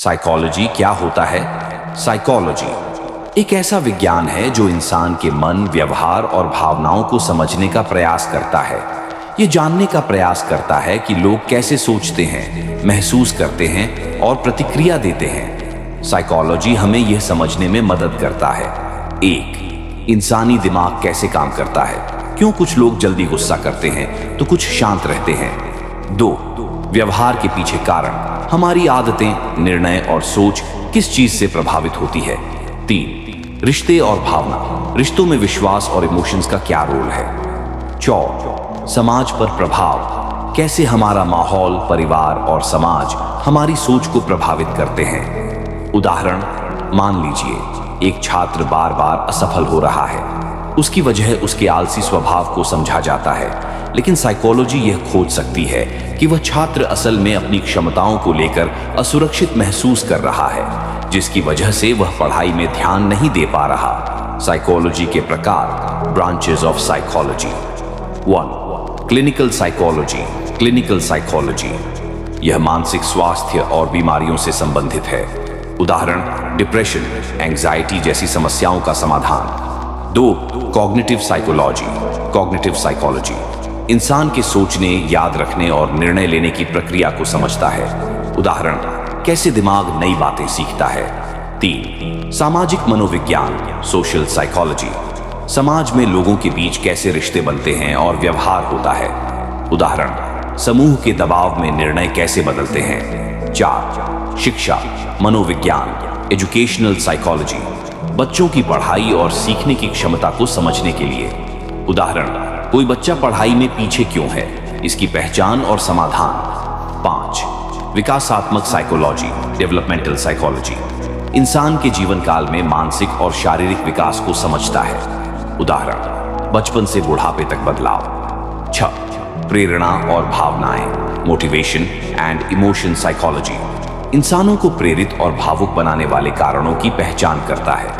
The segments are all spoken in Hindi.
साइकोलॉजी क्या होता है? साइकोलॉजी एक ऐसा विज्ञान है जो इंसान के मन, व्यवहार और भावनाओं को समझने का प्रयास करता है। ये जानने का प्रयास करता है कि लोग कैसे सोचते हैं, महसूस करते हैं और प्रतिक्रिया देते हैं। साइकोलॉजी हमें यह समझने में मदद करता है। 1. इंसानी दिमाग कैसे काम करता है? क्यों कुछ लोग जल्दी गुस्सा करते हैं तो कुछ शांत रहते हैं? 2. व्यवहार के पीछे कारण, हमारी आदतें, निर्णय और सोच किस चीज से प्रभावित होती है? 3. रिश्ते और भावना, रिश्तों में विश्वास और इमोशंस का क्या रोल है? 4. समाज पर प्रभाव, कैसे हमारा माहौल, परिवार और समाज हमारी सोच को प्रभावित करते हैं। उदाहरण, मान लीजिए एक छात्र बार बार असफल हो रहा है। उसकी वजह उसके आलसी स्वभाव को समझा जाता है, लेकिन साइकोलॉजी यह खोज सकती है कि वह छात्र असल में अपनी क्षमताओं को लेकर असुरक्षित महसूस कर रहा है, जिसकी वजह से वह पढ़ाई में ध्यान नहीं दे पा रहा। साइकोलॉजी के प्रकार, branches of psychology. 1. Clinical psychology. Clinical psychology यह मानसिक स्वास्थ्य और बीमारियों से संबंधित है। उदाहरण, डिप्रेशन, एंजाइटी जैसी समस्याओं का समाधान। 2. Cognitive psychology. कॉग्निटिव साइकोलॉजी इंसान के सोचने, याद रखने और निर्णय लेने की प्रक्रिया को समझता है। उदाहरण, कैसे दिमाग नई बातें सीखता है। 3. सामाजिक मनोविज्ञान, सोशल साइकोलॉजी समाज में लोगों के बीच कैसे रिश्ते बनते हैं और व्यवहार होता है। उदाहरण, समूह के दबाव में निर्णय कैसे बदलते हैं। 4. शिक्षा, मनोविज्ञान, एजुकेशनल साइकोलॉजी बच्चों की पढ़ाई और सीखने की क्षमता को समझने के लिए। उदाहरण, कोई बच्चा पढ़ाई में पीछे क्यों है, इसकी पहचान और समाधान। 5. विकासात्मक साइकोलॉजी, डेवलपमेंटल साइकोलॉजी इंसान के जीवन काल में मानसिक और शारीरिक विकास को समझता है। उदाहरण, बचपन से बुढ़ापे तक बदलाव। 6. प्रेरणा और भावनाएं, मोटिवेशन एंड इमोशन साइकोलॉजी इंसानों को प्रेरित और भावुक बनाने वाले कारणों की पहचान करता है।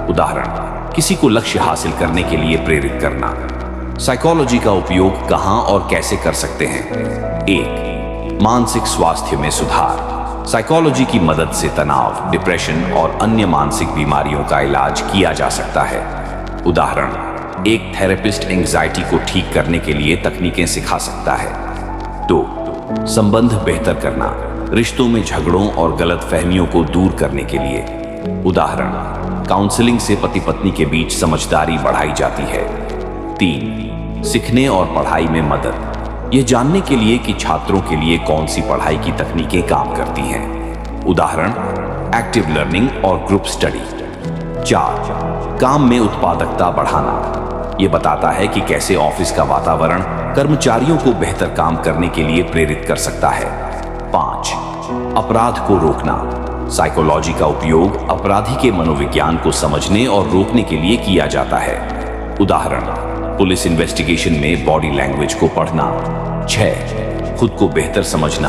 उदाहरण, किसी को लक्ष्य हासिल करने के लिए प्रेरित करना। साइकोलॉजी का उपयोग कहां और कैसे कर सकते हैं? 1. मानसिक स्वास्थ्य में सुधार। साइकोलॉजी की मदद से तनाव, डिप्रेशन और अन्य मानसिक बीमारियों का इलाज किया जा सकता है। उदाहरण, एक थेरेपिस्ट एंजाइटी को ठीक करने के लिए तकनीकें सिखा सकता है। 2. संबंध बेहतर करना, रिश्तों में झगड़ों और गलतफहमियों को दूर करने के लिए। उदाहरण, काउंसलिंग से पति पत्नी के बीच समझदारी बढ़ाई जाती है। 3. सीखने और पढ़ाई में मदद, यह जानने के लिए कि छात्रों के लिए कौन सी पढ़ाई की तकनीकें काम करती हैं। उदाहरण, एक्टिव लर्निंग और ग्रुप स्टडी। 4. काम में उत्पादकता बढ़ाना, यह बताता है कि कैसे ऑफिस का वातावरण कर्मचारियों को बेहतर काम करने के लिए प्रेरित कर सकता है। 5. अपराध को रोकना, साइकोलॉजी का उपयोग अपराधी के मनोविज्ञान को समझने और रोकने के लिए किया जाता है। उदाहरण, पुलिस इन्वेस्टिगेशन में बॉडी लैंग्वेज को पढ़ना। 6. खुद को बेहतर समझना,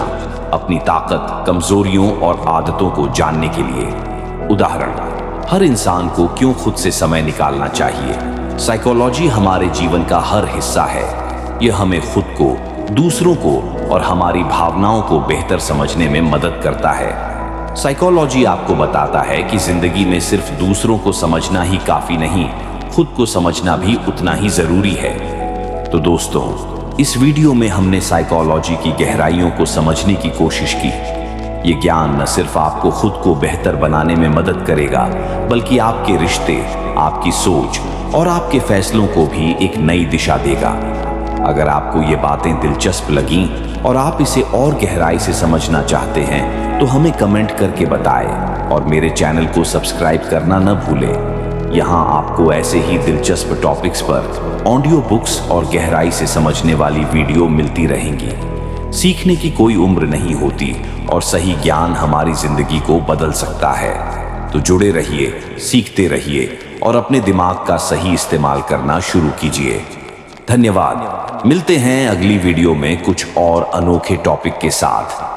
अपनी ताकत, कमजोरियों और आदतों को जानने के लिए। उदाहरण, हर इंसान को क्यों खुद से समय निकालना चाहिए। साइकोलॉजी हमारे जीवन का हर हिस्सा है। यह हमें खुद को, दूसरों को और हमारी भावनाओं को बेहतर समझने में मदद करता है। साइकोलॉजी आपको बताता है कि जिंदगी में सिर्फ दूसरों को समझना ही काफी नहीं, खुद को समझना भी उतना ही जरूरी है। तो दोस्तों, इस वीडियो में हमने साइकोलॉजी की गहराइयों को समझने की कोशिश की। ये ज्ञान न सिर्फ आपको खुद को बेहतर बनाने में मदद करेगा, बल्कि आपके रिश्ते, आपकी सोच और आपके फैसलों को भी एक नई दिशा देगा। अगर आपको ये बातें दिलचस्प लगीं और आप इसे और गहराई से समझना चाहते हैं तो हमें कमेंट करके बताएं और मेरे चैनल को सब्सक्राइब करना न भूलें। यहाँ आपको ऐसे ही दिलचस्प टॉपिक्स पर ऑडियो बुक्स और गहराई से समझने वाली वीडियो मिलती रहेंगी। सीखने की कोई उम्र नहीं होती और सही ज्ञान हमारी जिंदगी को बदल सकता है। तो जुड़े रहिए, सीखते रहिए और अपने दिमाग का सही इस्तेमाल करना शुरू कीजिए। धन्यवाद। मिलते हैं अगली वीडियो में कुछ और अनोखे टॉपिक के साथ।